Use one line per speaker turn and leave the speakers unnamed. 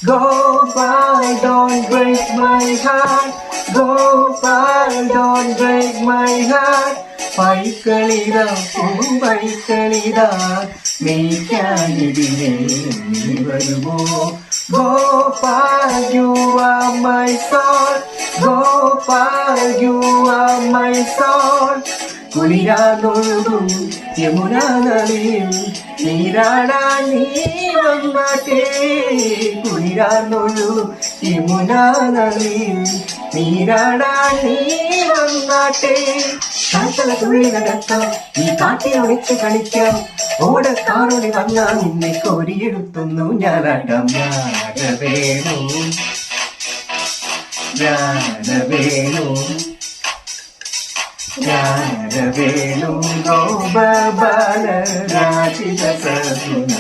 Gopal, don't break my heart. Gopal, don't break my heart. പൈക്കളിതാ പൈക്കളിതാ നീക്കാനിതിനെ നീ വരുമോ? Gopal, you are my soul. Gopal, you are my soul. കുളിരാതൊഴുകും Yamuna നദിയിൽ നീരാടാൻ നീ വന്നാട്ടെ. കുളിരാതൊഴുകും യമുനാ നദിയിൽ നീരാടാൻ നീ വന്നാട്ടെ. കാട്ടല തുള്ളി നടക്കാം, ഈ കാട്ടിനൊളിച്ച് കളിക്കാം. ഓടക്കാറൊളി വന്നാൽ നിന്നെ കോരിയെടുത്തുന്നു ഞാനാടാം. രാധവേണു രാധവേണു രാധവേണു ഗോപബാല രാജിത സദ്ഗുണ